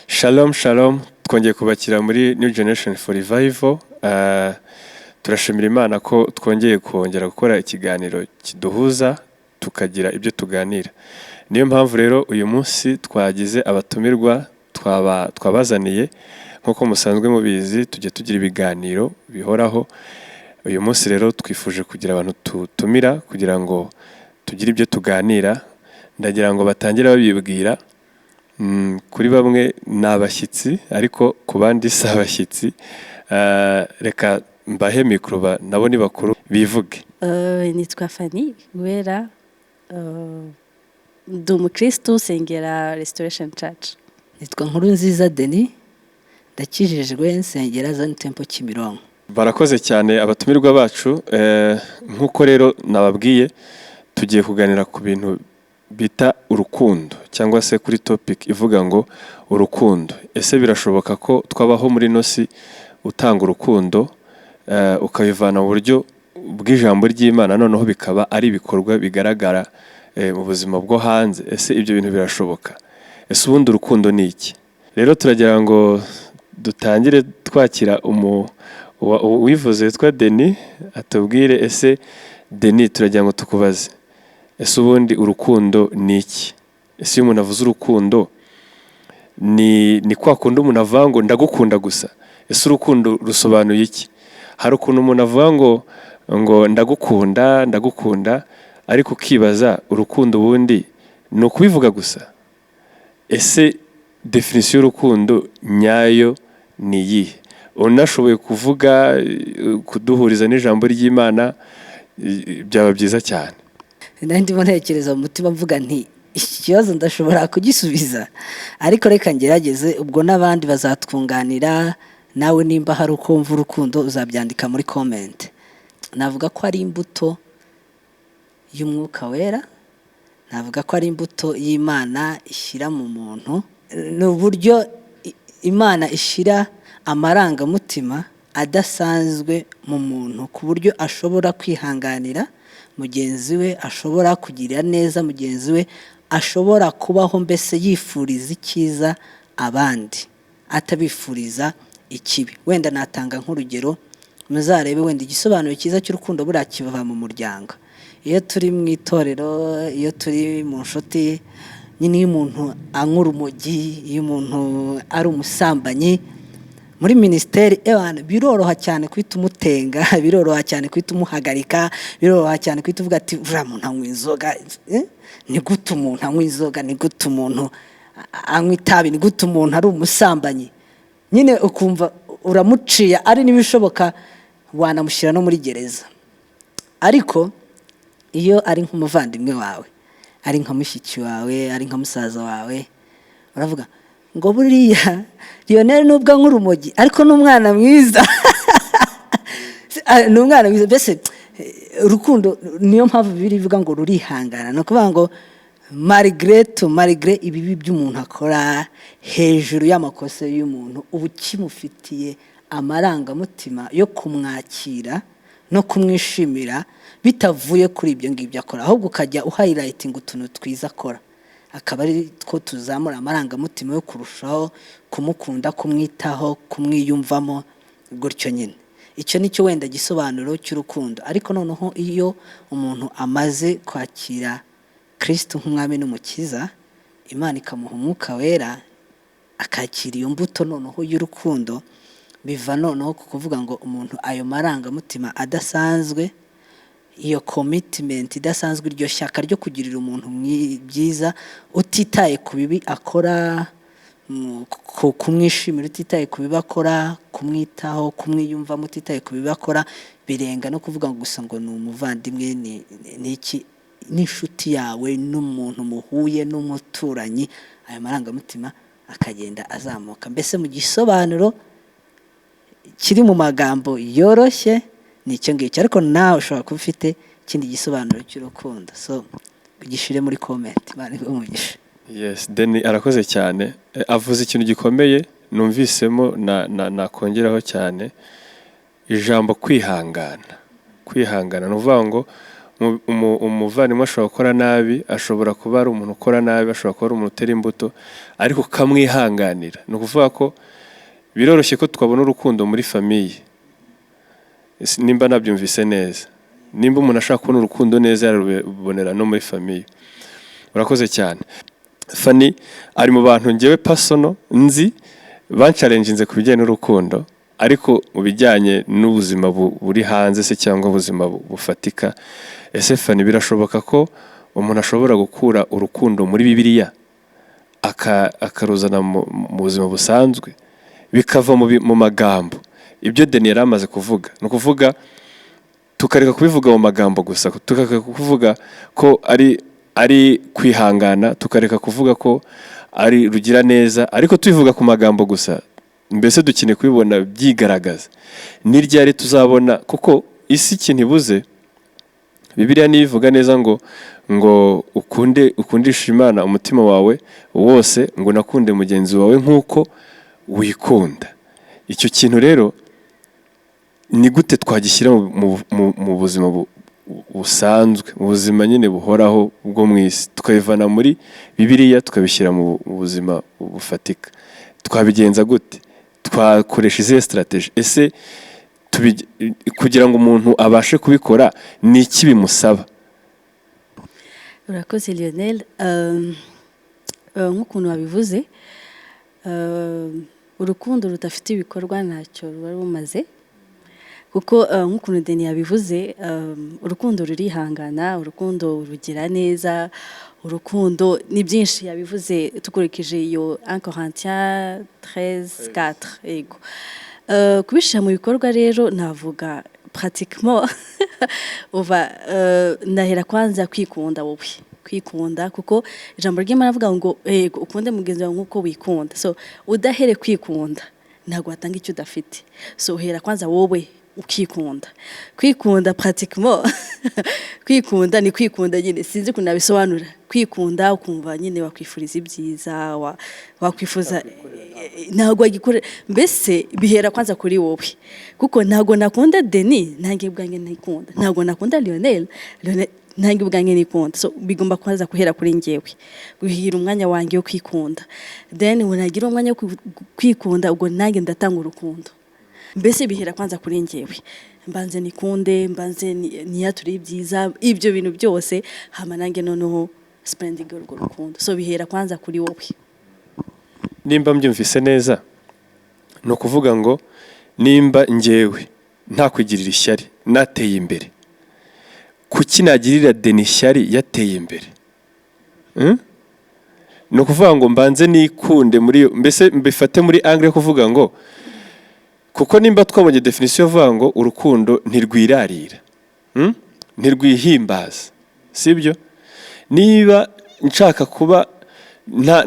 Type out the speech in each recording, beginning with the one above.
Shalom shalom twongeye kubakira muri New Generation for Revival. Turashimira Imana ko twongeye kongera gukora ikiganiro kiduhuza tukagira ibyo tuganira. Niyo mpamvu rero uyu munsi twagize abatumirwa twabazaniye nkuko musanzwe mubizi tujye tugira ibiganiro bihoraho. Uyu munsi rero twifuje kugira abantu tutumira kugira ngo tugire ibyo tuganira. Ndagira ngo batangire babibwira. Kuri bamwe ni abashyitsi ariko ku bandi si abashyitsi. Reka mbahe mikoro nabo ni bakuru bivuge. Nitwa Fanny wera ndi umukristo nsengera Restoration Church. Nitwa Nkurunziza Denis ndakijijwe nsengera Zion Temple Kimironko. Barakoze cyane abatumirwa bacu. Nkuko rero nababwiye tugiye kuganira ku bintu bita urukundo cyangwa se kuri topic ivuga ngo urukundo. Ese birashoboka ko twabaho muri nosi utanga urukundo ukabivana mu buryo bw'ijambo ry'Imana noneho bikaba ari ibikorwa bigaragara mu buzima bwo hanze? Ese ibyo bintu birashoboka? Ese ubundi urukundo ni iki? Rero turagira ngo dutangire twakira uwivuze yitwa Denis atubwire. Ese Denis turagira ngo tukubaze, ese ubundi urukundo ni iki? Ese iyo umuntu avuze urukundo ni kwa kundi umuntu avuga ngo ndagukunda gusa? Ese urukundo rusobanuye iki? Hari ukuntu umuntu avuga ngo ndagukunda ariko ukibaza urukundo ubundi ni ukubivuga gusa? Ese definition y'urukundo nyayo ni iyihe? Unashoboye kuvuga kuduhuriza n'ijambo ry'Imana byaba byiza cyane. Ndimo ntekereza mu mutima mvuga nti iki kibazo ndashobora kugisubiza, ariko reka ngerageze, ubwo n'abandi bazatwunganira. Nawe nimba hari uko wumva urukundo uzabyandika muri comment. Navuga ko ari imbuto y'umwuka wera, navuga ko ari imbuto y'Imana ishyira mu muntu. Ni uburyo Imana ishyira amarangamutima adasanzwe mu muntu ku buryo ashobora kwihanganira mugenzi we, ashobora kugirira neza mugenzi we, ashobora kubaho mbese yifuriza icyiza abandi atabifuriza ikibi. Wenda natanga nk'urugero, muzarebe wenda igisobanuro cyiza cy'urukundo buriya kiva mu muryango. Iyo turi mu itorero, iyo turi mu nshuti, nyine iyo umuntu anywa urumogi, iyo umuntu ari umusambanyi, muri ministeri biroroha cyane kwita umutenga, biroroha cyane kwita umuhagarika, biroroha cyane kwita uvuga ati uriya muntu anywa inzoga. Ni gute umuntu anywa inzoga? Ni gute umuntu anywa itabi? Ni gute umuntu ari umusambanyi? Nyine ukumva uramuciye, ari n'ibishoboka wanamushyira no muri gereza. Ariko iyo ari nk'umuvandimwe wawe, ari nka mushiki wawe, ari nka musaza wawe, uravuga ngo buriya Lionel nubwo anywa urumogi ariko n'umwana mwiza. Ni umwana mwiza. Mbese urukundo niyo mpamvu bivuga ngo rurihangana. No kuvuga ngo malgré ibibi by'umuntu akora, hejuru y'amakosa y'umuntu ubu kimufitiye amarangamutima yo kumwakira no kumwishimira bitavuye kuri ibyo ngibyo akora, ahubwo ukajya uhighlighting utuntu twiza akora, akaba ari two tuzamura amarangamutima yo kurushaho kumukunda, kumwitaho, kumwiyumvamo gutyo nyine. Icyo nicyo wenda gisobanuro cy'urukundo. Ariko noneho iyo umuntu amaze kwakira Kristo nk'umwami n'umukiza, Imana ikamuha umwuka wera, akakira iyo mbuto noneho y'urukundo, biva noneho kuvuga ngo umuntu ayo marangamutima adasanzwe, iyo commitment idasanzwe, iryo shyaka ryo kugirira umuntu byiza utitaye ku bibi akora, kumwishimira utitaye ku bibi akora, kumwitaho, kumwiyumva utitaye ku bibi akora, birenga no kuvuga ngo gusa ngo ni umuvandimwe, ni iki, n'inshuti yawe, n'umuntu muhuye, n'umuturanyi. Ayo marangamutima akagenda azamuka. Mbese mu gisobanuro kiri mu magambo yoroshye nicyo ngicyo, ariko nawe ushobora kuba ufite ikindi gisobanuro cy'urukundo. So ugishire muri comment. Bari umugisha. Yes, Denis arakoze cyane. Avuze ikintu gikomeye numvisemo nakongeraho cyane, ijambo kwihangana. Kwihangana no vuga ngo umuvandimwe ashobora gukora nabi, ashobora kuba ari umuntu ukora nabi, ashobora kuba ari umuntu utera imbuto, ariko ukamwihanganira. Ni ukuvuga ko biroroshye ko twabona urukundo muri famiye, nimba nabyumvise neza. Nimba umuntu ashaka kubona urukundo neza yarubonera no muri famiye. Urakoze cyane. Fanny ari mu bantu ngewe personal nzi bancalenginze ku bijyanye n'urukundo, ariko mu bijyanye n'ubuzima buri hanze se cyangwa ubuzima bufatika. Ese Fanny, birashoboka ko umuntu ashobora gukura urukundo muri Bibiliya akaruzana mu buzima busanzwe bikava mu magambo? Ibyo Denis yari amaze kuvuga, ni ukuvuga tukareka kubivuga mu magambo gusa, tukareka kuvuga ko ari kwihangana, tukareka kuvuga ko ari rugira neza, ariko tubivuga ku magambo gusa. Mbese dukeneye kubibona byigaragaza. Ni ryari tuzabona? Kuko isi ikintu ibuze, Bibiliya nivuga neza ngo ukundisha Imana umutima wawe wose, ngo nakunde mugenzi wawe nk'uko wikunda. Icyo kintu rero ni gute twagishyira mu buzima busanzwe, mu buzima nyine buhoraho bwo mu isi, tukabivana muri Bibiliya tukabishyira mu buzima bufatika? Twabigenza gute? Twakoresha izihe strategy? Ese kugira ngo umuntu abashe kubikora ni iki bimusaba? Urakoze Lionel. Nk'ukuntu wabivuze, urukundo rudafite ibikorwa ntacyo ruba rumaze. Kuko nk'ukuntu Denis yabivuze, urukundo rurihangana, urukundo rugira neza, urukundo ni byinshi yabivuze tukurikije iyo 1 Corinthiens 13:4. Yego. Kubishyira mu bikorwa rero navuga pratiquement ndahera kwanza kwikunda wowe. Kwikunda, kuko ijambo ry'Imana avuga ngo ukunde mugenzi wawe nk'uko wikunda. So udahere kwikunda ntabwo watanga icyo udafite. So hera kwanza wowe ukikunda. Kwikunda pratiquement kwikunda ni kwikunda nyine, sinzi ukuntu nabisobanura. Kwikunda ukumva nyine wakwifuriza ibyiza, wakwifuza ntabwo wagikora. Mbese bihera kwanza kuri wowe, kuko ntabwo nakunda Denis ntange bwange nikunda, ntabwo nakunda Lionel ntange bwange nikunda. So bigomba kwanza kuhera kuri njyewe, guhira umwanya wanjye wo kwikunda, then unagira umwanya wo kwikunda, ubwo nanjye ndatanga urukundo. Mbese bihera kwanza kuri njyewe, mbanze nikunde, mbanze niyature ibyiza, ibyo bintu byose, hama nanjye noneho spending urwo rukundo. So bihera kwanza kuri wowe. Nimba mbyumvise neza, ni ukuvuga ngo nimba njyewe nta kwigirira ishyari nateye imbere, kuki nagirira Denis ishyari yateye imbere? Ni ukuvuga ngo mbanze nikunde muri, mbese mbifate muri angle yo kuvuga ngo, kuko nimba twabonye definition ivuga ngo urukundo ntirwirarira, ntirwihimbaza, sibyo? Niba nshaka kuba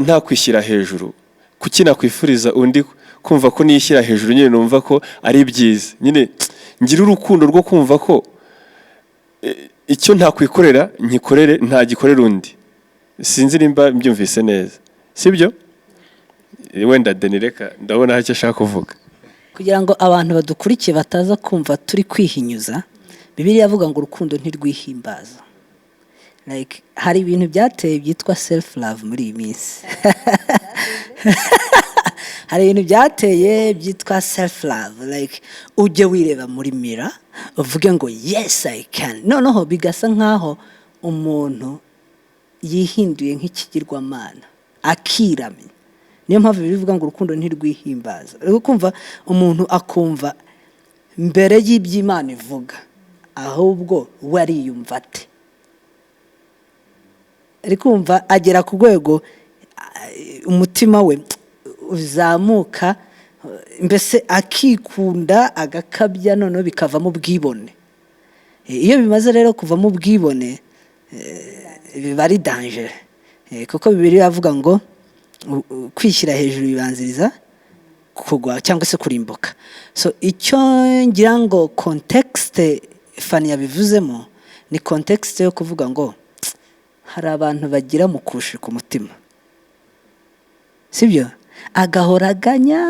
nta kwishyira hejuru, kuki nakwifuriza undi kumva ko nishyira hejuru nyine numva ko ari byiza? Nyine ngira urukundo rwo kumva ko icyo ntakwikorera nkikorere, ntagikorera undi. Sinzi nimba mbyumvise neza, sibyo? Wenda Denis reka ndabona hari icyo ashaka kuvuga. Kugira ngo abantu badukurikiye bataza kumva turi kwihinyuza, Bibiliya avuga ngo urukundo ntirwihimbaza. Like hari ibintu byateye byitwa self love muri iyi minsi. Hari ibintu byateye byitwa self love, like ujye wireba muri mirror uvuge ngo yes I can. Noneho bigasa nkaho umuntu yihinduye nk'ikigirwamana, akiramye. Niyo mpamvu bivuga ngo urukundo ntirwihimbaza. Uri kumva umuntu akumva mbere y'iby'Imana ivuga, ahubwo wariyumva ate. Ari kumva agera ku rwego umutima we uzamuka, mbese akikunda, agakabya, noneho bikavamo ubwibone. Iyo bimaze rero kuvamo ubwibone, biba ari danger, kuko Bibiliya avuga ngo kwishyira hejuru bibanziriza kugwa cyangwa se kurimbuka. So icyo ngira ngo context Fanny yabivuzemo ni context yo kuvuga ngo hari abantu bagira mukushi ku mutima, sibyo? Agahora aganya,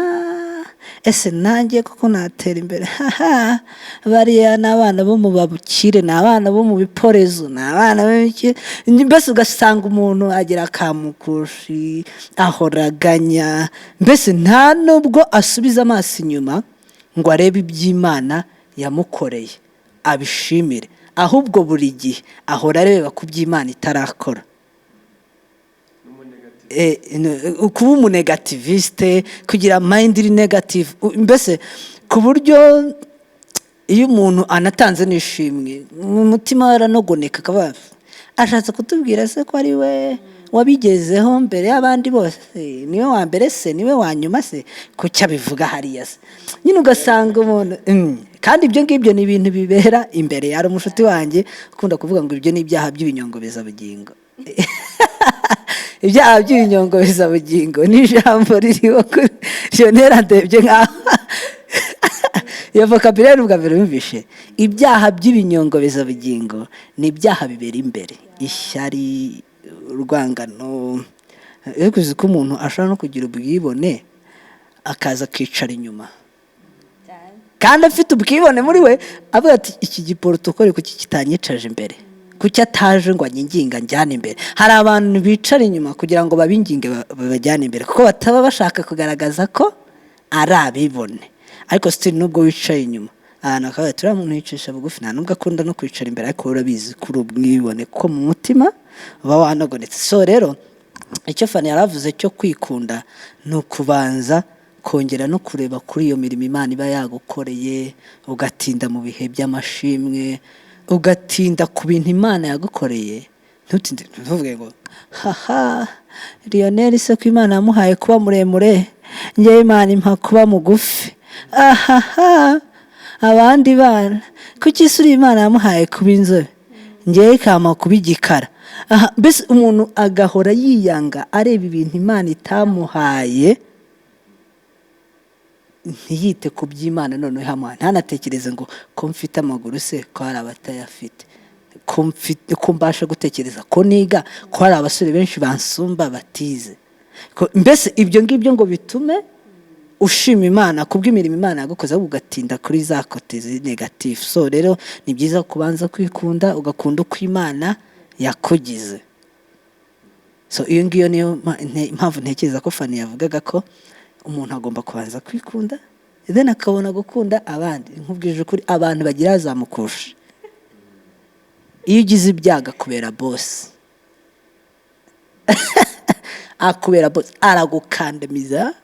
ese nanjye kuko natera imbere haha bariya n'abana bo mu babukire n'abana bo mu biporezo n'abana b'iki mbese ugasanga umuntu agira akamukushi ahoraganya mbese nta nubwo asubiza amaso inyuma ngo arebe iby'Imana yamukoreye abishimire ahubwo buri gihe ahora areba ku by'Imana itarakora kuba umunegativiste kugira mind iri negative mbese ku buryo iyo umuntu anatanze nishimwe mu mutima waranogoneka akaba ashatse kutubwira se ko ari we wabigezeho mbere y'abandi bose niwe wa mbere se niwe wa nyuma se kucyo abivuga hariya se nyine ugasanga umuntu kandi ibyo ngibyo ni ibintu bibera imbere yari umushuti wanjye ukunda kuvuga ngo ibyo ni ibyaha by'ibinyongobezabugingo ibyaha by'ibinyongobezabugingo ni ijambo ririho kuri Lionel ndebye nkaho iyo vocabulaire ubwa mbere yumvishe ibyaha by'ibinyongobezabugingo ni ibyaha bibera imbere ishyari urwangano kuzi ko umuntu ashobora no kugira ubwibone akaza akicara inyuma kandi afite ubwibone muri we avuga ati iki giporotokole kuki kitanyicaje imbere kuki ataje ngo anyinginga njyane imbere hari abantu bicara inyuma kugira ngo babinginge babajyane imbere kuko bataba bashaka kugaragaza ko ari abibone ariko still nubwo wicaye inyuma ahantu akaba turi umuntu yicisha bugufi nta nubwo akunda no kwicara imbere ariko urabizi kuri ubwibone ko mu mutima uba wanagonetse so rero icyo Fanny yaravuze cyo kwikunda ni ukubanza kongera no kureba kuri iyo mirimo Imana iba yagukoreye ugatinda mu bihe by'amashimwe ugatinda ku bintu Imana yagukoreye ntutinde ntuvuge ngo haha Lionel se ko Imana yamuhaye kuba muremure njye Imana impa kuba mugufi ahaha abandi bana kuki suri Imana yamuhaye kuba inzobe njye ikama kuba igikara mbese umuntu agahora yiyanga areba ibintu Imana itamuhaye ntiyite ku by'Imana none hamwe ntanatekereze ngo ko mfite amaguru se ko hari abatayafite ko mbasha gutekereza ko niga ko hari abasore benshi bansumba batize mbese ibyo ngibyo ngo bitume ushima Imana kubw'imirimo Imana yagukoze ugatinda kuri za kote negative so rero ni byiza kubanza kwikunda ugakunda uko Imana yakugize so iyo ngiyo niyo impamvu ntekereza ko Fanny yavugaga ko umuntu agomba kubanza kwikunda then akabona gukunda abandi nkubwije ukuri abantu bagira azamukusha iyo ugize ibyaga kubera boss akubera boss aragukandamiza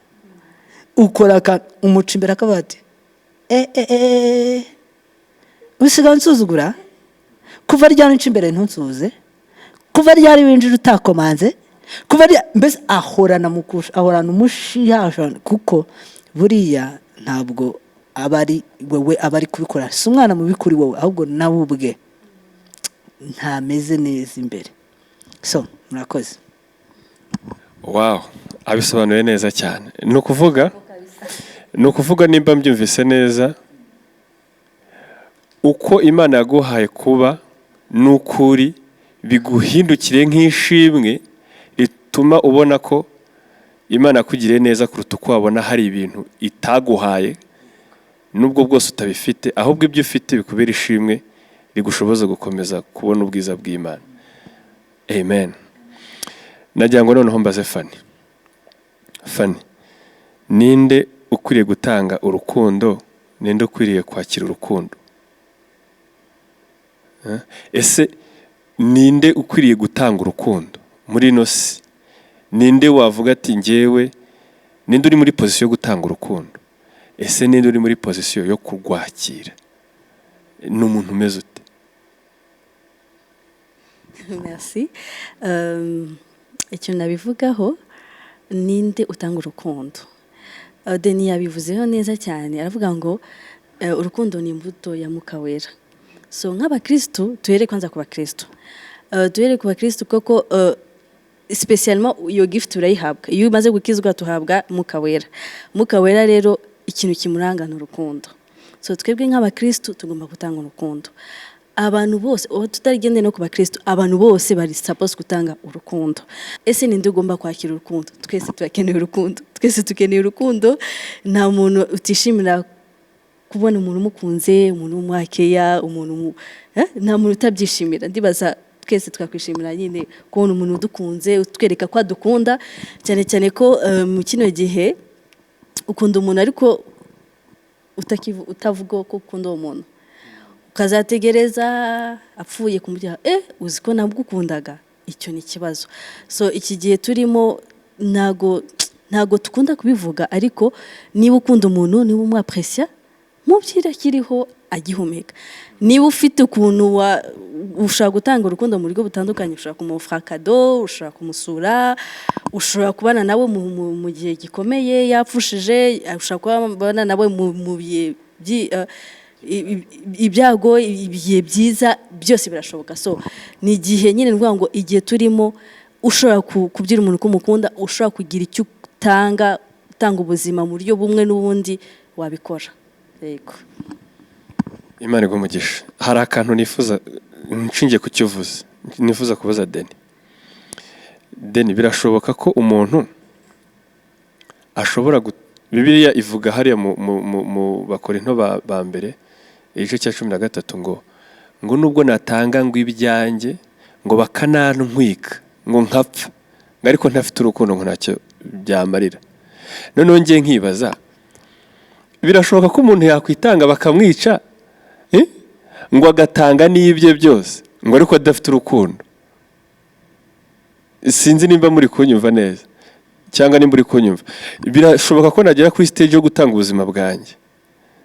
ukora umuca imbere akavuga ati usigaye unsuzugura kuva ryari nca imbere ntunsuze kuva ryari winjira utakomanze kuva mbese ahorana mukusha ahorana umushiha kuko buriya ntabwo abari wewe abari kubikora si umwana mu bikuri wowe ahubwo nawe ubwe ntameze neza imbere so murakoze wow abisobanuye neza cyane ni ukuvuga nimba mbyumvise neza uko Imana yaguhaye kuba n'ukuri biguhindukire nk'ishimwe rituma ubona ko Imana yakugiriye neza kuruta uko wabona hari ibintu itaguhaye nubwo bwose utabifite ahubwo ibyo ufite bikubera ishimwe rigushoboza gukomeza kubona ubwiza bw'Imana amen nagira ngo noneho mbaze Fanny ninde ukwiriye gutanga urukundo ninde ukwiriye kwakira urukundo ese ninde ukwiriye gutanga urukundo muri ino si ninde wavuga ati njyewe ninde uri muri pozisiyo yo gutanga urukundo ese ninde uri muri pozisiyo yo kurwakira ni umuntu umeze ute merci icyo nabivugaho ninde utanga urukundo Denis yabivuzeho neza cyane aravuga ngo urukundo ni imbuto ya Mwuka Wera so nk'abakristo tuhere kwanza ku bakristo tuhere ku bakristo koko spesialement iyo gift urayihabwa iyo umaze gukizwa tuhabwa Mwuka Wera rero ikintu kimuranga n'urukundo so twebwe nk'abakristo tugomba gutanga urukundo abantu bose tutagende no ku bakristo abantu bose bari supposed gutanga urukundo. Ese ninde ugomba kwakira urukundo? Twese turakeneye urukundo, twese tukeneye urukundo. Nta muntu utishimira kubona umuntu umukunze, umuntu umwakeya, umuntu nta muntu utabyishimira. Ndibaza twese twakwishimira nyine kubona umuntu udukunze utwereka ko adukunda, cyane cyane ko mu kino gihe ukunda umuntu ariko utavuga ko ukunda uwo muntu, ukazategereza apfuye kumujya uzi ko nabwo ukundaga. Icyo ni ikibazo. So iki gihe turimo ntago tukunda kubivuga, ariko niba ukunda umuntu, niba umwapreciate mubyira kiriho agihumeka, niba ufite ukuntu ushaka gutanga urukundo mu buryo butandukanye, ushaka kumufra cadeau, ushaka kumusura, ushobora kubana nawe mu gihe gikomeye yapfushije, ushaka kubana nawe mu bihe ibyago, ibihe byiza, byose birashoboka. So ni igihe nyine ndvuga ngo igihe turimo ushobora kubyira umuntu ko umukunda, ushobora kugira icyo utanga ubuzima mu buryo bumwe n'ubundi wabikora. Yego, Imana igumugisha. Hari akantu nifuza nshingiye ku cyuvuze, nifuza kubaza Denis, birashoboka ko umuntu ashobora Bibiliya ivuga hariya mu Bakorinto ba mbere igice cya 13 ngo nubwo natanga ngo ibyanjye ngo bakanantwika ngo nkapfa ngo ariko ntafite urukundo ngo ntacyo byamarira. Noneho ngiye nkibaza, birashoboka ko umuntu yakwitanga bakamwica ngo agatanga n'ibye byose ngo ariko adafite urukundo? Sinzi nimba muri kunyumva neza cyangwa nimba uri kunyumva. Birashoboka ko nagera kuri stage yo gutanga ubuzima bwanjye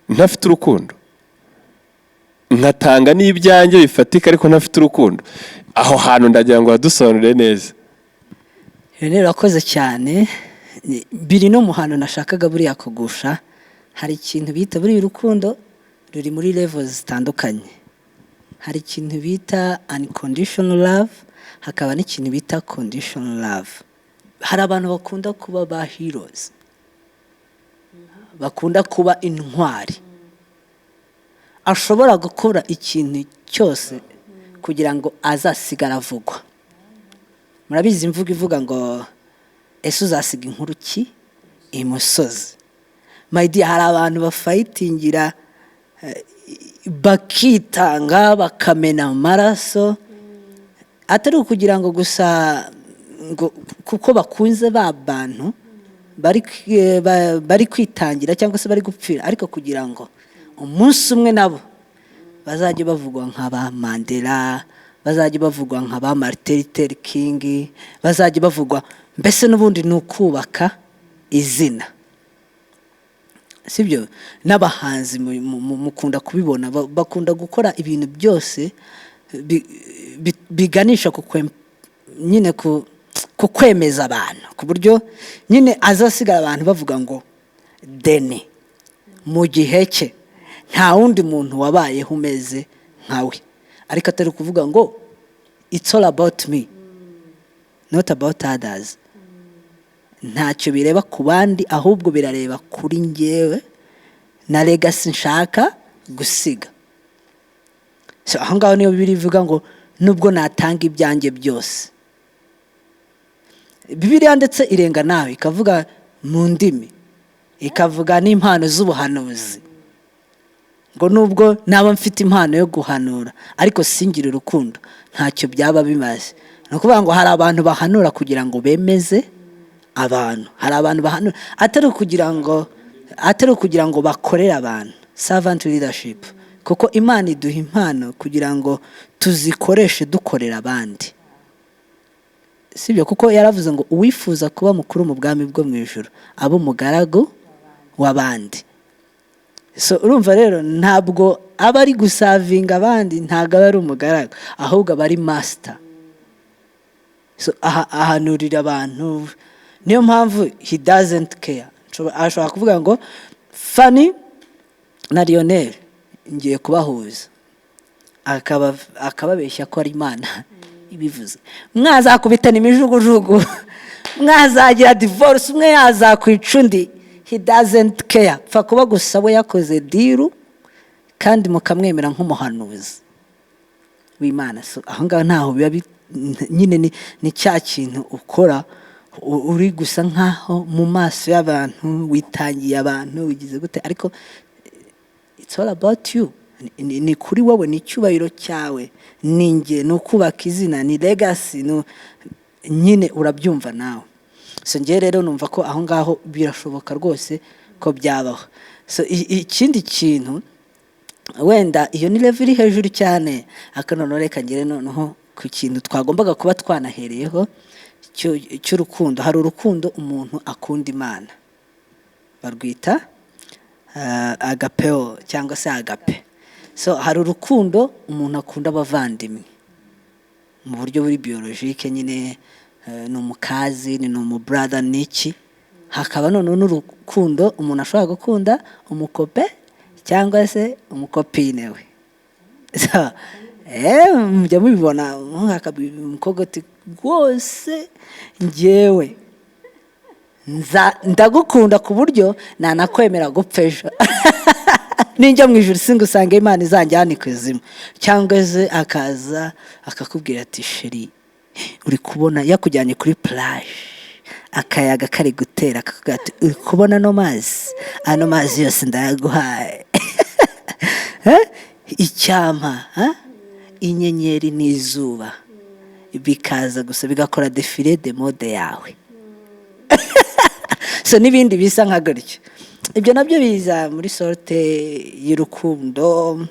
ntafite urukundo, nkatanga n'ibyanjye bifatika ariko ntafite urukundo? Aho hantu ndagira ngo wadusobanurire neza. Lionel, urakoze cyane. Biri no mu hantu nashakaga buriya kugusha. Hari ikintu bita buri urukundo ruri muri levels zitandukanye. Hari ikintu bita unconditional love, hakaba n'ikintu bita conditional love. Hari abantu bakunda kuba ba heroes, bakunda kuba intwari, ashobora gukora ikintu cyose kugira ngo azasigara avugwa. Murabizi imvugo ivuga ngo ese uzasiga inkuru ki imusozi? My dear, hari abantu bafightingira bakitanga bakamena amaraso, atari ukugira ngo gusa ngo kuko bakunze bantu bari kwitangira cyangwa se bari gupfira, ariko kugira ngo umunsi umwe nabo bazajye bavugwa nk'aba Mandela, bazajye bavugwa nk'aba Martin Luther King, bazajye bavugwa, mbese n'ubundi n'ukubaka izina. Sibyo? N'abahanzi mukunda kubibona, bakunda gukora ibintu byose biganisha nyine ku kwemeza abantu, ku buryo nyine azasigara abantu bavuga ngo Denis mu gihe cye nta wundi muntu wabayeho umeze nkawe, ariko atari kuvuga ngo it's all about me, not about others. Ntacyo bireba ku bandi, ahubwo birareba kuri njyewe na legacy nshaka gusiga. So aho ngaho niyo Bibiliya ivuga ngo nubwo natanga ibyanjye byose. Bibiliya ndetse irenga nawe ikavuga mu ndimi, ikavuga n'impano z'ubuhanuzi, ngo nubwo naba mfite impano yo guhanura ariko singire urukundo ntacyo byaba bimaze. No kuvuga ngo hari abantu bahanura kugira ngo bemeze abantu, hari abantu bahanura atari kugira ngo bakorere abantu, servant leadership, kuko Imana iduha impano kugira ngo tuzikoreshe dukorera abandi. Sibyo? Kuko yaravuze ngo uwifuza kuba mukuru mu bwami bwo mu ijuru abo umugaragu w'abandi. So urumva rero ntabwo aba ari gusavinga abandi, ntabwo aba ari umugaragu, ahubwo aba ari master. So ahanurira abantu, niyo mpamvu he doesn't care. Ashobora kuvuga ngo Fanny na Lionel ngiye kubahuza, akababeshya ko ari Imana ibivuze. Mwazakubitana imijugujugu, mwazagira divorce, umwe yazakwica undi. He doesn't care. Pfa kuba gusa we yakoze diru kandi mukamwemera nk'umuhanuzi. w'Imana. So aho ngaho ntaho biba nyine ni cya kintu ukora uri gusa nkaho mu maso y'abantu witangiye abantu wigize gute, ariko it's all about you. Ni kuri wowe, ni icyubahiro cyawe, ninjye ni ukubaka izina, ni legacy, nyine urabyumva nawe. So ngewe rero numva ko aho ngaho birashoboka rwose ko byabaho. So ikindi kintu wenda iyo ni level iri hejuru cyane, akanono reka ngere noneho ku kintu twagombaga kuba twanahereyeho cy'urukundo. Hari urukundo umuntu akunda Imana, barwita agapeo cyangwa se agape. So hari urukundo umuntu akunda abavandimwe mu buryo buri biologique, nyine ni umukazi, ni umubrother, niki. Hakaba none n'urukundo umuntu ashobora gukunda umukope cyangwa se umukopine we. So mujya mubibona umukobwa ati rwose njyewe ndagukunda ku buryo nanakwemera gupfa ejo ninjya mu ijuru singusanga Imana izanjyana ikuzimu. Cyangwa se akaza akakubwira ati sheri, uri kubona yakujyanye kuri plage, akayaga kari gutera, akakubwira ati uri kubona ano mazi yose ndayaguhaye. Icyama, inyenyeri n'izuba bikaza gusa bigakora defile de mode yawe. So n'ibindi bisa nka gutyo. Ibyo nabyo biza muri sorte y'urukundo.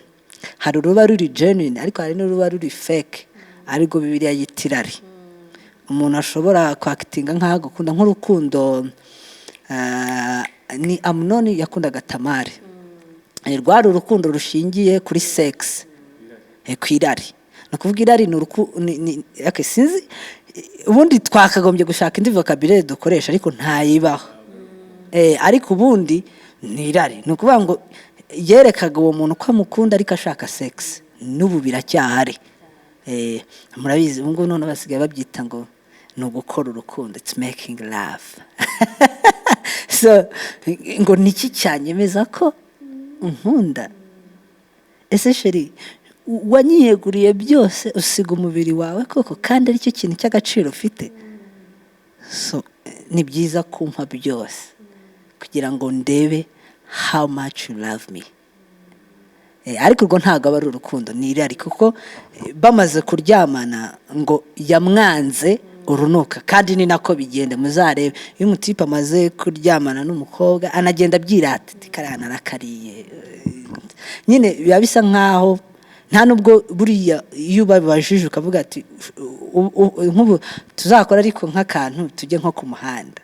Hari uruba ruri genuine ariko hari n'uruba ruri fake, ariko Bibiliya yitirari. Umuntu ashobora kwakitinga nkaho gukunda nk'urukundo. Ni Amunoni yakundaga Tamari. Rwari urukundo rushingiye kuri sex, kwirari. Nakuvuga irari ni sinzi ubundi twakagombye gushaka indi vocabulary dukoresha ariko ntayibaho. Ariko ubundi ni irari, ni ukuvuga ngo yerekaga uwo muntu ko amukunda ariko ashaka sex. N'ubu biracyahari. Murabizi ubu ngubu none basigaye babyita ngo ni ugukora urukundo, it's making love. So ngo niki cyanyemeza ko unkunda? Ese sheri wanyiyeguriye byose usiga umubiri wawe koko kandi aricyo kintu cy'agaciro ufite? So ni byiza kumpa byose kugira ngo ndebe how much you love me. Ariko urwo ntago aba ari urukundo, ni irari, kuko bamaze kuryamana ngo yamwanze urunuka. Kandi ni nako bigenda, muzarebe iyo umutipe amaze kuryamana n'umukobwa anagenda abyirata ati karana arakariye. Nyine biba bisa nkaho nta nubwo buriya iyo babajije ukavuga ati nk'ubu tuzakora ariko nk'akantu tujye nko ku muhanda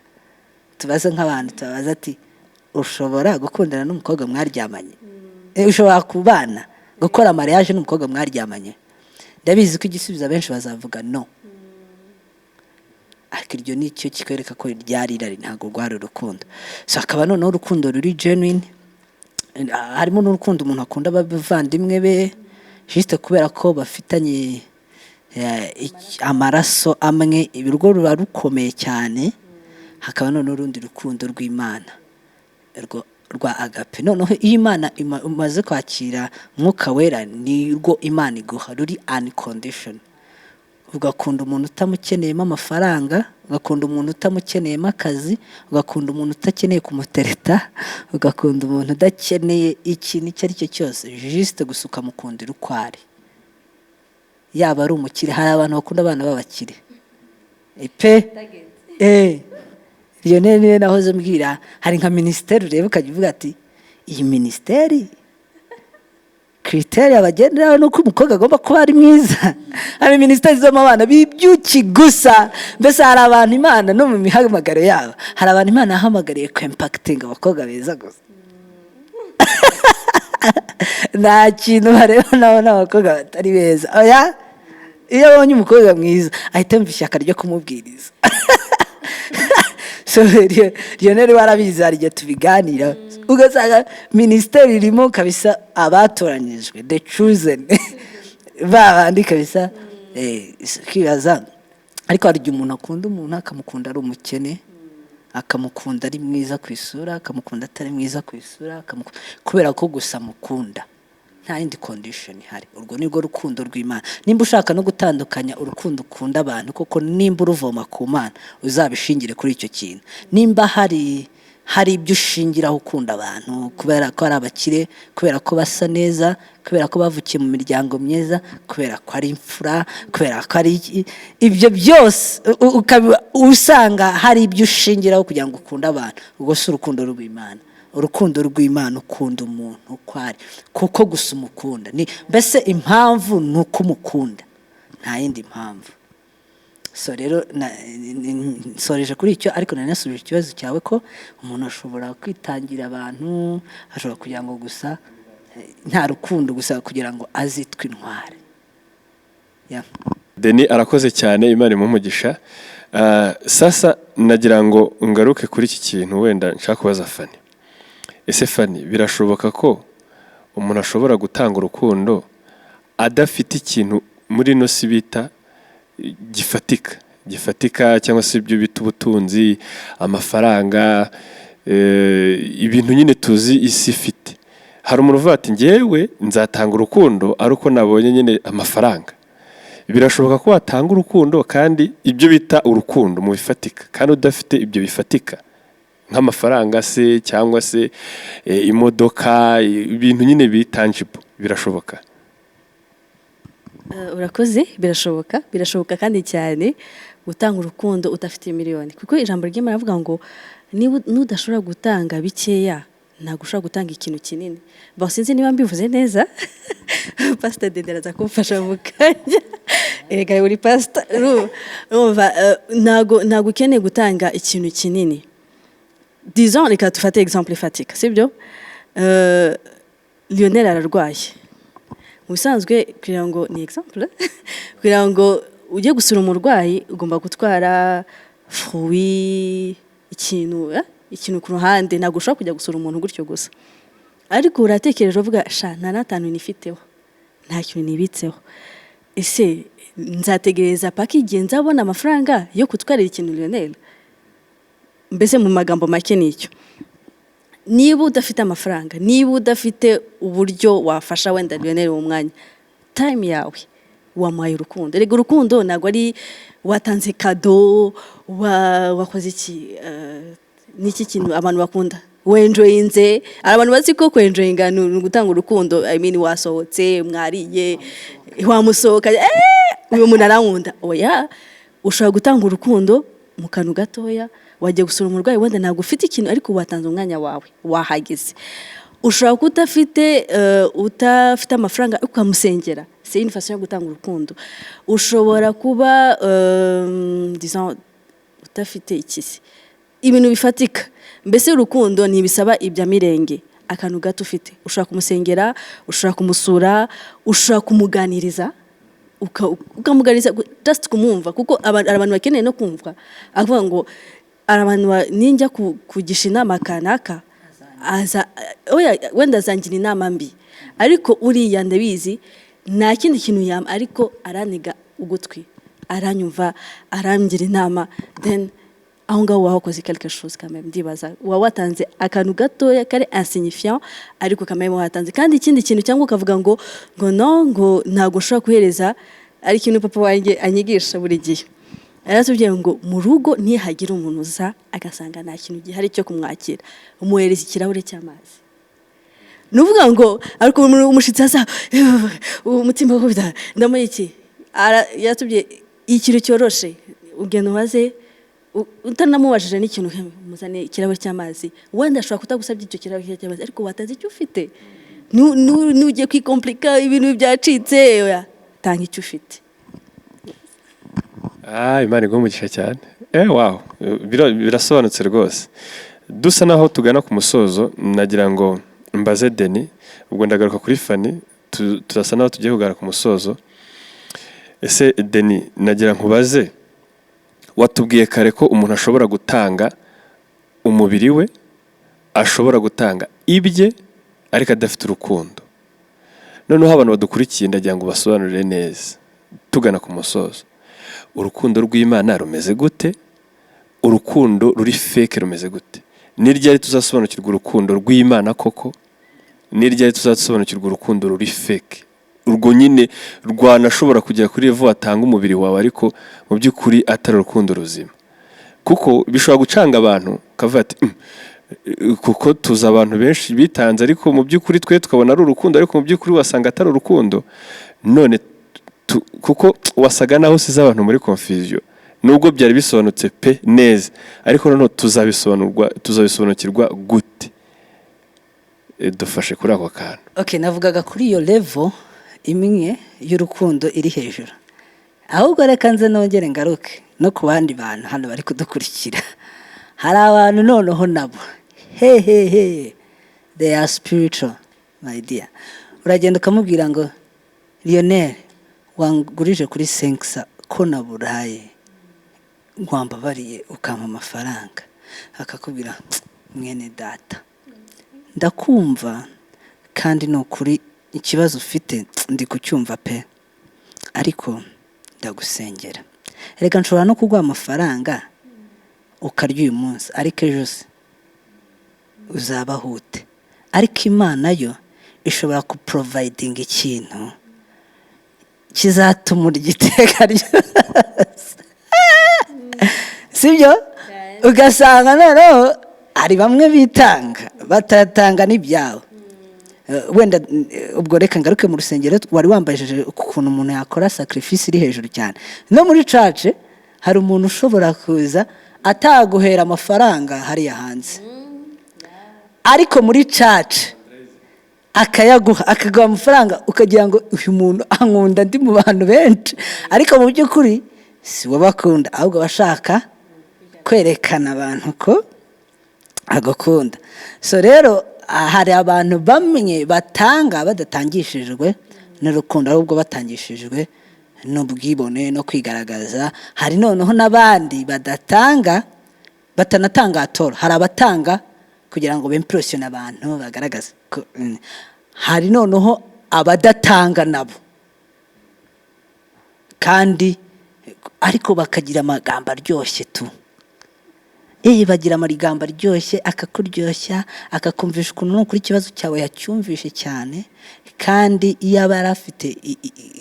tubaze nk'abantu, tubaza ati ushobora gukundana n'umukobwa mwaryamanye? Ushobora kubana gukora mariage n'umukobwa mwaryamanye? Ndabizi ko igisubizo benshi bazavuga no. Ariko iryo ni cyo kikwereka ko ryari irari, ntago rwari urukundo. So akaba noneho urukundo ruri genuine. Harimo n'urukundo umuntu akunda abavandimwe be juste kubera ko bafitanye amaraso amwe, ibirwo ruba rukomeye cyane. Hakaba noneho urundi rukundo rw'Imana rwa agape. Noneho iyo Imana umaze kwakira Mwuka Wera ni rwo Imana iguha, ruri unconditional. Ugakunda umuntu utamukeneyemo amafaranga, ugakunda umuntu utamukeneyemo akazi, ugakunda umuntu utakeneye kumutereta, ugakunda umuntu udakeneye ikintu icyo ari cyo cyose, juste gusa ukamukundira uko ari. Yaba ari umukire, hari abantu bakunda abana b'abakire. Lionel niwe nahoze mbwira, hari nka ministeri ureba ukajya uvuga ati iyi ministeri criteria bagenderaho nuko umukobwa agomba kuba ari mwiza. Hari ministeri z'abana bibyuki gusa. Mbese hari abantu Imana no mu mihamagaro yabo, hari abantu Imana yahamagariye ku impacting abakobwa beza gusa. Nta kintu bareba nabo n'abakobwa batari beza. Oya, iyo abonye umukobwa mwiza ahita yumva ishyaka ryo kumubwiriza. So Lionel warabizi, hari igihe tubiganira ugasanga ministeri irimo kabisa abatoranyijwe, the chosen, babandi kabisa. Kibaza ariko hari igihe umuntu akunda umuntu akamukunda ari umukene, akamukunda ari mwiza ku isura, akamukunda atari mwiza ku isura, kubera ko gusa mukunda. nta yindi condition ihari. Urwo nirwo rukundo rw'Imana. Nimba ushaka no gutandukanya urukundo ukunda abantu koko, nimba uruvoma ku Mana uzabishingire kuri icyo kintu. Nimba hari ibyo ushingiraho ukunda abantu kubera ko ari abakire, kubera ko basa neza, kubera ko bavukiye mu miryango myiza, kubera ko ari imfura, kubera ko ari ibyo byose usanga hari ibyo ushingiraho kugira ngo ukunde abantu, ubwo si urukundo rw'Imana. Urukundo rw'Imana ukunda umuntu uko ari, kuko gusa umukunda. Mbese impamvu ni uko umukunda, nta yindi mpamvu. So rero nsoreje kuri icyo, ariko nari nasubije ikibazo cyawe ko umuntu ashobora kwitangira abantu, ashobora kugira ngo gusa nta rukundo gusa kugira ngo azitwe intwari. Denis arakoze cyane, Imana imumugisha. Sasa nagira ngo ngaruke kuri iki kintu wenda nshaka kubaza Fanny. Ese Fanny, birashoboka ko umuntu ashobora gutanga urukundo adafite ikintu muri no sibita gifatika cyangwa se ibyo bita ubutunzi, amafaranga, ibintu nyine tuzi isi ifite? Hari umuntu uvuga ati njyewe nzatanga urukundo ari uko nabonye nyine amafaranga. Birashoboka ko watanga urukundo kandi ibyo bita urukundo mu bifatika, kandi udafite ibyo bifatika nk'amafaranga se cyangwa se imodoka, ibintu nyine bitangible? Birashoboka? Urakoze. Birashoboka kandi cyane gutanga urukundo udafite miliyoni, kuko ijambo ry'Imana rivuga ngo nudashobora gutanga bikeya ntabwo ushobora gutanga ikintu kinini. Sinzi niba mbivuze neza. Pastor Denis aza kumfasha mu kanya. Erega uri pastor. Ntabwo ukeneye gutanga ikintu kinini. Disons, reka tufate exemple fatika, sibyo? Lionel ararwaye. Mu bisanzwe kugira ngo ni exemple, kugira ngo ujye gusura umurwayi ugomba gutwara fruit, ikintu ku ruhande. Ntabwo ushobora kujya gusura umuntu gutyo gusa. Ariko uratekereje uvuga nta natanu nifiteho, nta kintu nibitseho. Ese nzategereza paka igihe nzabona amafaranga yo kutwarira ikintu Lionel? Mbese mu magambo make nicyo. Niba udafite amafaranga, niba udafite uburyo wafasha wenda Lionel mu mwanya, time yawe wamuhaye urukundo. Rega urukundo ntabwo ari watanze kado, wakoze iki, niki kintu abantu bakunda, wenjoyinze. Abantu bazi ko kwenjoyinga ni gutanga urukundo. Wasohotse, mwariye, wamusohoka, uyu muntu arankunda. Oya, ushobora gutanga urukundo mu kantu gatoya. Wajya gusura umurwayi wenda ntabwo ufite ikintu, ariko watanze umwanya wawe, wahageze. Ushobora utafite amafaranga ukamusengera, c'est une façon yo gutanga urukundo. Ushobora kuba disons utafite ikisi, ibintu bifatika. Mbese urukundo ntibisaba ibya mirenge, akantu gato ufite. Ushobora kumusengera, ushobora kumusura, ushobora kumuganiriza, ukamuganiriza just kumumva, kuko abantu bakeneye no kumva. Avuga ngo abantu ninjya kugisha inama kanaka, wenda azangira inama mbi, ariko uriya ndabizi nta kindi kintu yama, ariko araniga ugutwi, aranyumva, arangira inama. Then aho ngaho wakoze quelque chose quand même. Ndibaza watanze akantu gatoya kare insignifiant, ariko quand même watanze. Kandi ikindi kintu cyangwa ukavuga ngo ntago ushobora kuhereza, ari ikintu papa wanjye anyigisha buri gihe. Aratubwiye ngo mu rugo ntihagira umuntu uza agasanga nta kintu gihari cyo kumwakira, umuhereza ikirahure cy'amazi. Nuvuga ngo ariko umushitsi asa umutima wo bida ndamuye iki. Yatubwiye ikintu cyoroshe, ugenda umaze utanamubajije n'ikintu, muzane ikirahure cy'amazi. Wenda ashobora kutagusabye icyo kirahure cy'amazi, ariko wataze icyo ufite. Nugiye kwikomplika ibintu byacitse, tanga icyo ufite. Imana igumugisha cyane. Wow, birasobanutse rwose. Dusa naho tugana ku musozo, nagira ngo mbaze Denis, ubwo ndagaruka kuri Fanny, turasa naho tugiye kugana ku musozo. Ese Denis, nagira nkubaze, watubwiye kare ko umuntu ashobora gutanga umubiri we, ashobora gutanga ibye, ariko adafite urukundo. Noneho abantu badukurikiye ndagira ngo basobanurire neza, tugana ku musozo. Urukundo rw'Imana rumeze gute? Urukundo ruri fake rumeze gute? Ni ryari tuzasobanukirwa urukundo rw'Imana koko n'irya tuzasobanukirwa urukundo ruri fake, urwo nyine rwanashobora kujya kuri level atanga umubiri wawe ariko mu by'ukuri atari urukundo ruzima. Kuko bishobora gucanga abantu kavuga ati kuko tuza abantu benshi bitanze ariko mu by'ukuri twe tukabona ari urukundo ariko mu by'ukuri wasanga atari urukundo. None kuko wasaga naho usize abantu muri confusion, nubwo byari bisobanutse pe neza, ariko noneho tuzabisobanukirwa gute? Dufashe kuri ako kantu. Okay, navugaga kuri iyo level imwe y'urukundo iri hejuru. Ahubwo reka nze nongere ngaruke no ku bandi bantu hano bari kudukurikira. Hari abantu noneho nabo they are spiritual, my dear. Uragenda ukamubwira ngo Lionel, wangurije kuri senksa ko naburaye, ngwambabariye ukampa amafaranga. Akakubwira mwene data, ndakumva kandi no kuri ikibazo ufite ndi kucyumva pe, ariko ndagusengera. Reka nshobora no kuguha amafaranga ukarya uyu munsi, ariko ejo se uzabahute. Ariko Imana yo ishobora kuproviding ikintu kizatuma urya iteka ryose. Sibyo? Ugasanga noneho hari bamwe bitanga batatanga n'ibyawe. Wenda ubwo reka ngaruke mu rusengero wari wambajije ukuntu umuntu yakora sacrifice iri hejuru cyane. No muri church hari umuntu ushobora kuza ataguhera amafaranga hariya hanze, ariko muri church akaguha amafaranga ukagira ngo uyu muntu ankunda ndi mu bantu benshi, ariko mu by'ukuri si we bakunda, ahubwo bashaka kwerekana abantu ko agakunda. So rero hari abantu bamwe batanga badatangishijwe n'urukundo, ahubwo batangishijwe n'ubwibone no kwigaragaza. Hari noneho n'abandi badatanga batanatanga atoro. Hari abatanga kugira ngo bimpression abantu bagaragaza. Hari noneho abadatanga nabo kandi ariko bakagira amagambo aryoshye tu. Bagira amagambo aryoshye akakuryoshya akakumvisha ukuntu kuri ikibazo cyawe yacyumvishe cyane, kandi iyo aba arafite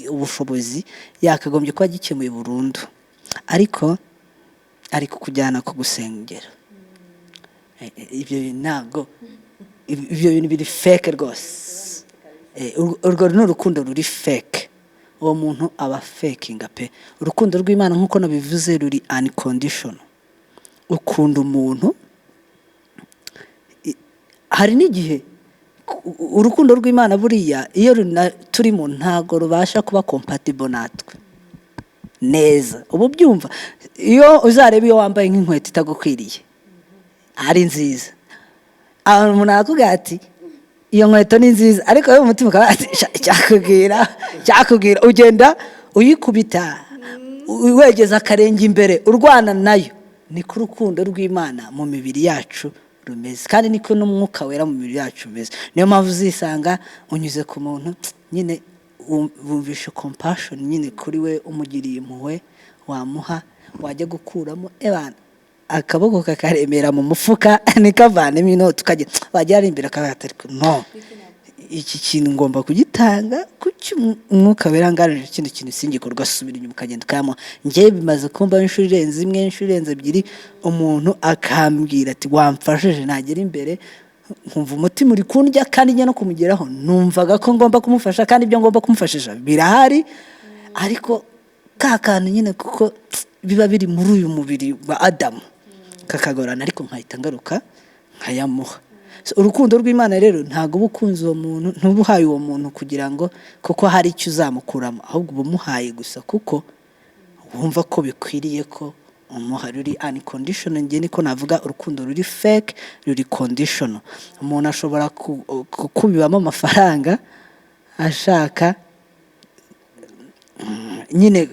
ubushobozi yakagombye kuba gikemuye burundu, ariko kujyana ku gusengera. Ibyo ntabwo, ibyo bintu biri fake rwose. Urwo ni urukundo ruri fake. Uwo muntu aba fakinga pe. Urukundo rw'Imana nk'uko nabivuze ruri unconditional. Ukunda umuntu. Hari n'igihe urukundo rw'Imana buriya iyo turimo ntago rubasha kuba compatible natwe neza. Ubu byumva iyo uzareba iyo wambaye nk'inkweto itagukwiriye ari nziza, umuntu akubwira ati iyo nkweto ni nziza, ariko wowe umutima ukaba ati cyakubwira ugenda uyikubita wegeza akarenge imbere urwana nayo. Ni ku rukundo rw'Imana mu mibiri yacu rumeze, kandi niko n'umwuka wera mu mibiri yacu rumeze. Niyo mpamvu uzisanga unyuze ku muntu nyine wumvisha compassion nyine kuri we, umugiriye impuhwe, wamuha wajya gukuramo akaboko kakaremera mu mufuka nikavanemo inoti ukajya wajya ari imbere akabata, ariko no, iki kintu ngomba kugitanga kuki umwuka wera ngarije ikindi kintu singikorwa, asubira inyuma ukagenda ukayamo. Njye bimaze kumba inshuro irenze imwe, inshuro irenze ebyiri, umuntu akambwira ati wamfashije nagera imbere nkumva umutima uri kundya, kandi njye no kumugeraho numvaga ko ngomba kumufasha, kandi ibyo ngomba kumufashisha birahari, ariko kakana nyine kuko biba biri muri uyu mubiri wa Adamu kakagorana, ariko nkahita ngaruka nkayamuha. Urukundo rw'Imana rero ntago ubukunze uwo muntu, ntubuhaye uwo muntu kugira ngo kuko hari icyo uzamukuramo, ahubwo ubumuhaye gusa kuko wumva ko bikwiriye ko umuha. Ruri unconditional. Ngiye niko navuga urukundo ruri fake, ruri conditional. Umuntu ashobora kukubibamo amafaranga ashaka nyine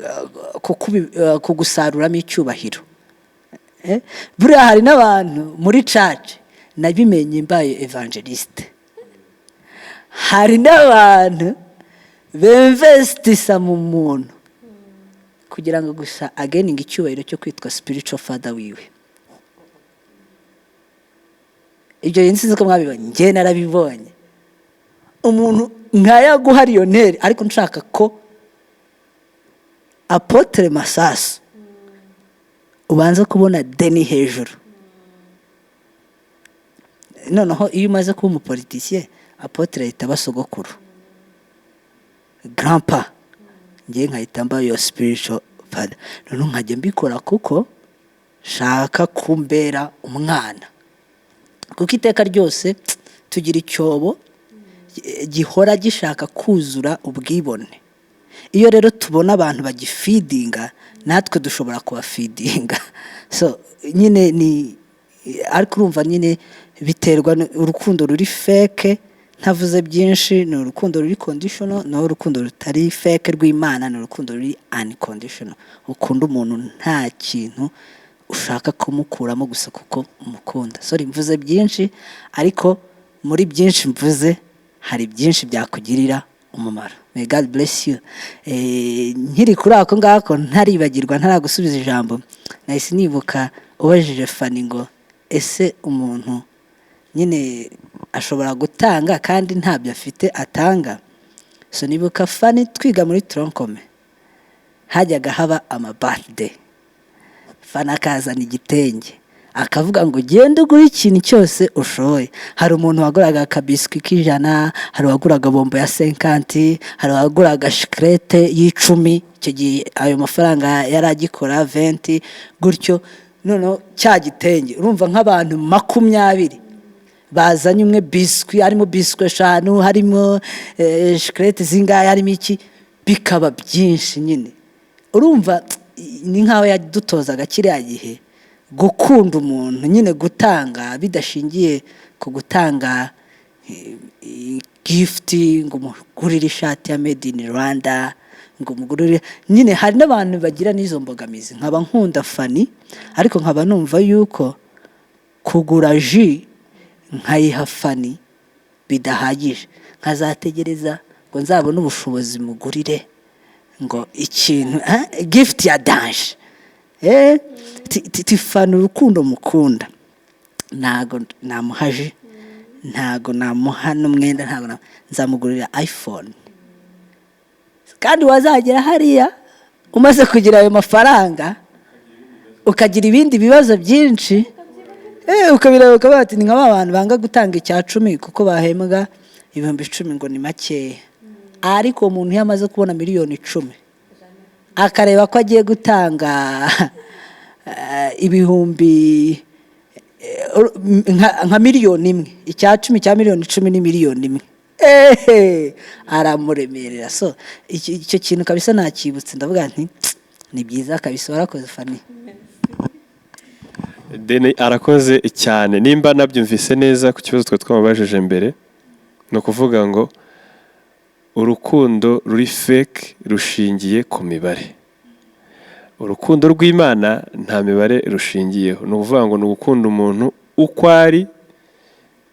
kugusaruramo icyubahiro. Buriya hari n'abantu muri church nabimenye mbaye evangeliste. Hari n'abantu bemvestisa mu muntu kugira ngo gusa againing icyubahiro cyo kwitwa spiritual father wiwe. Ibyo yinsize ko mwabibonye, njye narabibonye. umuntu nkayaguha Lionel ariko nshaka ko Apotre Masasu ubanza kubona Denis hejuru. Noneho iyo umaze kuba umupoliticier Apotre ahita basogokuru grandpa, ngiye nkahita mba yo spiritual father. Noneho nkajya mbikora kuko shaka kumbera umwana, kuko iteka ryose tugira icyobo gihora gishaka kuzura ubwibone. Iyo rero tubona abantu bagifeedinga natwe dushobora kubafeedinga. So nyine ni ariko urumva nyine biterwa urukundo ruri fake, ntavuze byinshi, ni urukundo ruri conditional, no urukundo rutari fake rw'Imana, ni urukundo ruri unconditional. Ukunda umuntu nta kintu ushaka kumukuramo gusa kuko umukunda. Sorry mvuze byinshi, ariko muri byinshi mvuze hari byinshi byakugirira umumaro. May God bless you. Nkiri kuri ako ngako ntaribagirwa, ntaragusubiza ijambo, nahise nibuka ubajije Fanny ngo ese umuntu nyine ashobora gutanga kandi ntabyo afite atanga. So nibuka Fanny twiga muri tronkome hajyaga haba ama birthday, Fanny akazana igitenge akavuga ngo genda ugura ikintu cyose ushoboye. Hari umuntu waguraga akabiswi k'ijana, hari waguraga bombo ya 50, hari waguraga shikrete y'10. Icyo gihe ayo mafaranga yaragikora 20 gutyo. Noneho cya gitenge urumva nk'abantu 20 bazanye umwe biswi, harimo biswi 5, harimo shikrete zingahe, harimo iki, bikaba byinshi nyine. Urumva ni nkaho yadutozaga kiriya gihe gukunda umuntu, nyine gutanga bidashingiye ku gutanga gift ngo mugurire ishati ya made in Rwanda, ngo mugurire nyine. Hari n'abantu bagira n'izo mbogamizi. Nkaba nkunda Fanny ariko nkaba numva yuko kugura ji nkayiha Fanny bidahagije, nkazategereza ngo nzabone ubushobozi mugurire ngo ikintu gift ya dash. Fanny urukundo mukunda ntago namuhaje, ntago namuha n'umwenda, ntago nzamugurira iPhone. Kandi wazagera hariya umaze kugira ayo mafaranga ukagira ibindi bibazo byinshi, ukabira ukaba ati ni nk'abantu banga gutanga icya 10 kuko bahembwa 10,000 ngo ni makeya. Ariko umuntu yamaze kubona miliyoni 10 akareba ko agiye gutanga ibihumbi nka miliyoni 1, icya 10 cya miliyoni 10 ni miliyoni 1, aramuremerera. So icyo kintu kabisa nakibutse, ndavuga nti ni byiza kabisa, warakoze Fanny. Denis arakoze cyane. Nimba nabyumvise neza ku kibazo twamubajije mbere, no kuvuga ngo urukundo ruri fake rushingiye ku mibare. Urukundo rw'Imana nta mibare rushingiyeho. No kuvuga ngo n'ugukunda umuntu uko ari,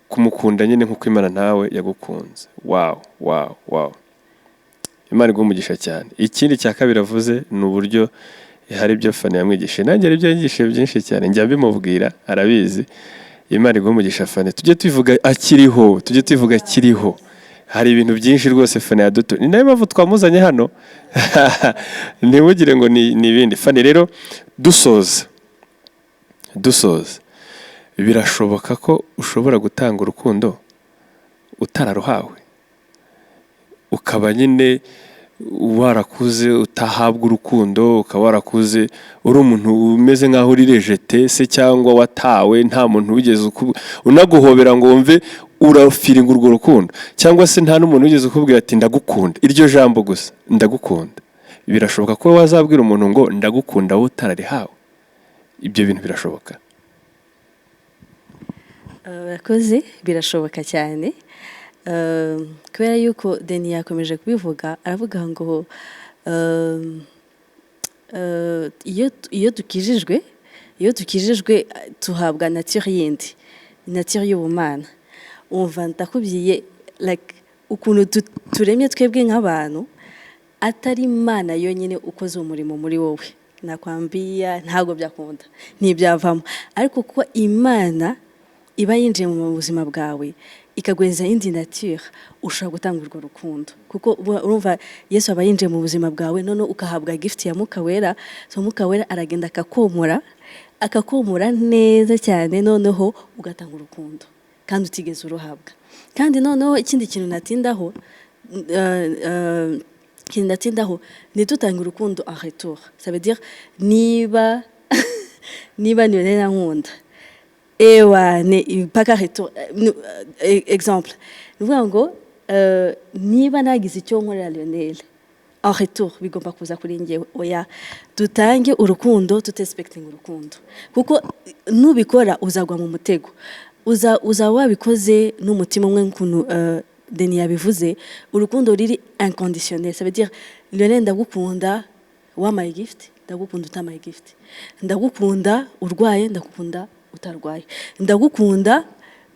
kumukunda nyine nkuko Imana nawe yagukunze. Wow. Imana igumugisha cyane. Ikindi cya kabiri avuze ni uburyo hari ibyo Fanny yamwigishe. Nanjye ari byo yigishije byinshi cyane, njya bimubwira arabizi. Imana igumugisha Fanny. Tujye tuvuga akiriho. Hari ibintu byinshi rwose Fanny yaduto. Ni nayo mpamvu twamuzanye hano. Ntimugire ngo ni ibindi. Fanny rero dusoza. Birashoboka ko ushobora gutanga urukundo utararuhawe, ukaba nyine warakuze utahabwa urukundo, ukaba warakuze uri umuntu umeze nkaho uri rejete se, cyangwa watawe nta muntu wigeze unaguhobera ngo wumve urafiringa urwo rukundo, cyangwa se nta n'umuntu wigeze ukubwira ati ndagukunda, iryo jambo gusa ndagukunda. Birashoboka ko wazabwira umuntu ngo ndagukunda wowe utararihawe. Ibyo bintu birashoboka. Barakoze, birashoboka cyane. Kubera yuko Denis yakomeje kubivuga, aravuga ngo iyo dukijijwe tuhabwa nature yindi, nature y'ubumana. Umva ndakubwiye like ukuntu turemye twebwe nk'abantu, atari Imana yonyine ukoze umurimo muri wowe, nakwambia ntago byakunda ntibyavamo. Ariko kuko Imana iba yinjiye mu buzima bwawe ikagweza indi nature ushobora gutanga urwo rukundo kuko urumva Yesu aba yinjiye mu buzima bwawe none ukahabwa gift ya Mwuka Wera so Mwuka Wera aragenda akakomora neza cyane noneho ugatanga urukundo kandi utigeze uruhabwa kandi noneho ikindi kintu natindaho ntitutanga urukundo en retour ça veut dire niba Lionel ankunda paka retour exemple nuvuga ngo niba nagize icyo nkorera Lionel en retour bigomba kuza kuri njyewe oya dutange urukundo tutexpecting urukundo kuko nubikora uzagwa mu mutego uza wabikoze n'umutima umwe nkuntu Denis yabivuze urukundo riri inconditionnel ça veut dire Lionel ndagukunda wamaye gift ndagukunda utamaye gift ndagukunda urwaye ndagukunda utarwaye ndagukunda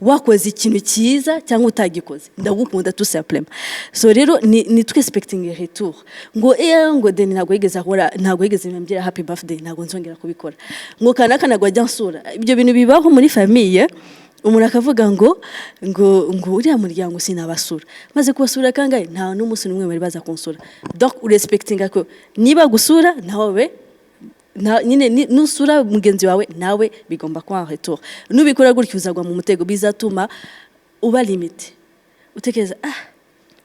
wakoze ikintu cyiza cyangwa utagikoze ndagukunda tout simplement so rero ni expecting a retour ngo Denis ntago yigeze mbwira happy birthday ntago nzongera kubikora ngo kanaka ntago ajya nsura ibyo bintu bibaho muri famille umuntu akavuga ngo uriya muryango sinabasura maze kubasura kangahe nta n'umunsi n'umwe bari baza kunsura donc respecting ko niba gusura nawe nyine nusura mugenzi wawe nawe bigomba kwa retour nubikora gutyo uzagwa mu mutego bizatuma uba limite utekereza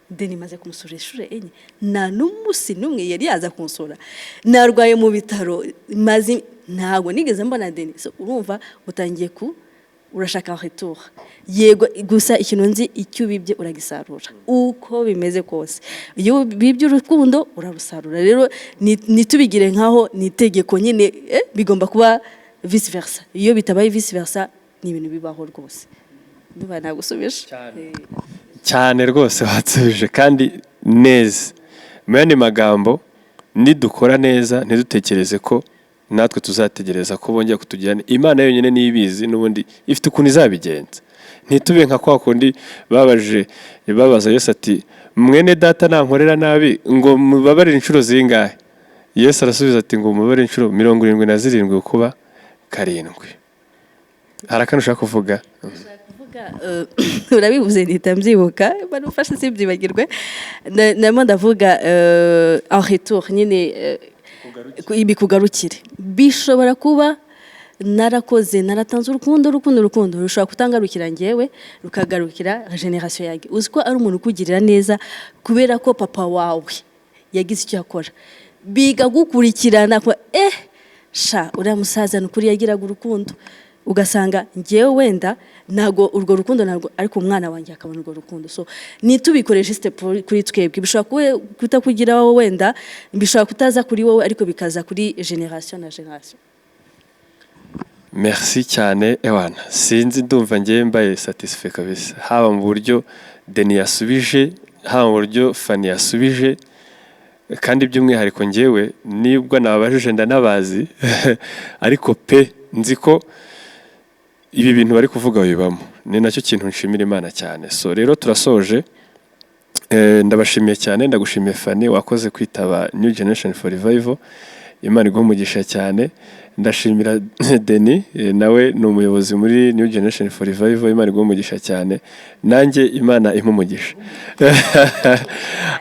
Denis maze kumusura ishure enye nta n'umunsi n'umwe yari yaza kunsura narwaye mu bitaro maze ntago nigeze mbona Denis so urumva utangiye urashaka retour yego gusa ikintu nzi icyo bibye uragisarura uko bimeze kose iyo bibye urukundo urarusarura rero nitubigire nkaho nitegeko nyine bigomba kuba vice versa iyo bitabaye vice versa ni ibintu bibaho rwose duba nagusubije cyane rwose watsubije kandi neza mene magambo nidukora neza ntidutekereze ko natwe tuzategereza ko bongera kutugirana Imana yonyine nibizi nubundi ifite ukuntu izabigenza ntitube nka kwa kundi babaza Yesu ati mwene data nankorera nabi ngo mubabarire inshuro zingahe Yesu arasubiza ati ngo mubabarire inshuro 77 kuba 7 harakana ushaka kuvuga urabivuze nitamvyibuka barufasha sibyibagirwe namo ndavuga en retour nyine ibikugarukire bishobora kuba naratanze urukundo rushobora kutangarukira njyewe rukagarukira generation yage uziko ari umuntu kugirira neza kubera ko papa wawe yagize icyo yakora bigagukurikirana ko uriya musaza nukuri yagiraga urukundo ugasanga njyewe wenda nago urwo rukundo narwo ariko umwana wanjye akabona urwo rukundo so nitubikoresha step kuri twebwe bishobora kutakugira wowe wenda bishobora kutaza kuri wowe ariko bikaza kuri generation na generation. Merci cyane ewana sinzi ndumva ngiye mbaye satisfait kabisa haba mu buryo Denis yasubije haba mu buryo Fanny yasubije kandi by'umwihariko ngewe nibwo nababajije ndanabazi ariko pe nziko ibi bintu bari kuvuga bibamo ni nacyo kintu nshimira Imana cyane so rero turasoje ndabashimiye cyane ndagushimiye Fanny wakoze kwitaba New Generation for Revival Imana igumugisha cyane ndashimira Denis nawe ni umuyobozi muri New Generation for Revival Imana igumugisha cyane nanjye Imana imumugisha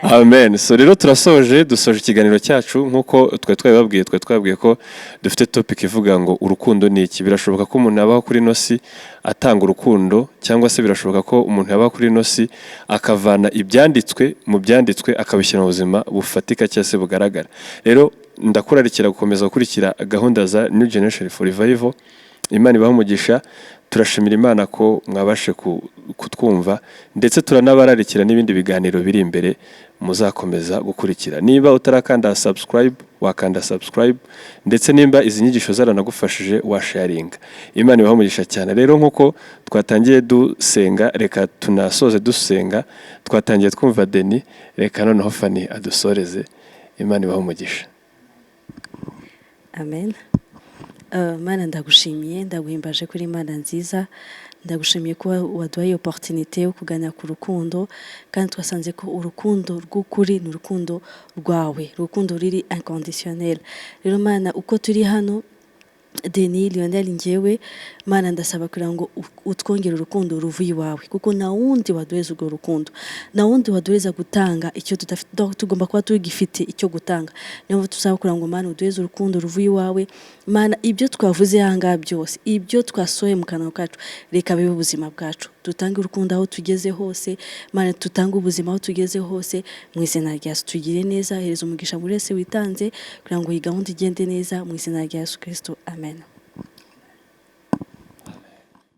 amen so rero turasoje dusoje ikiganiro cyacu nkuko twababwiye ko dufite topic ivuga ngo urukundo ni iki birashoboka ko umuntu abaho kuri nosi atanga urukundo cyangwa se birashoboka ko umuntu abaho kuri nosi akavana ibyanditswe mu byanditswe akabishyira mu buzima bufatika cyangwa se bugaragara rero ndakurarikira gukomeza gukurikira gahunda za New Generation for Revival Imana ibahumugisha turashimira Imana ko mwabashe kutwumva ndetse turanabararikira n'ibindi biganiro biri imbere muzakomeza gukurikira niba utarakanda subscribe wakanda subscribe ndetse nimba izi nyigisho zaranagufashije washaring Imana ibahumugisha cyane rero nkuko twatangiye dusenga reka tunasoze dusenga twatangiye twumva Denis reka noneho Fanny adusoreze Imana ibahumugisha. Amen. Mana ndagushimiye ndaguhimbaje kuri Imana nziza ndagushimiye ko waduhaye opportunité yo kuganira ku rukundo kandi twasanze ko urukundo rw'ukuri ni urukundo rwawe urukundo riri inconditionnel rero Mana uko turi hano Denis, Lionel, njyewe Mana ndasaba kugira ngo utwongere urukundo ruvuye iwawe kuko na wundi waduheza urwo rukundo na wundi waduheza gutanga icyo tudafite tugomba kuba tugifite icyo gutanga niyo tuzaba kugira ngo Mana uduheze urukundo ruvuye iwawe Mana ibyo twavuze hanga byose ibyo twasoye mu kanwa kacu reka bibe ubuzima bwacu dutange urukundo aho tugeze hose Mana tutange ubuzima aho tugeze hose mu izina rya Yesu tugire neza hereza umugisha muri wese witanze kugira ngo iyi gahunda igende neza mu izina rya Yesu Kristo amen.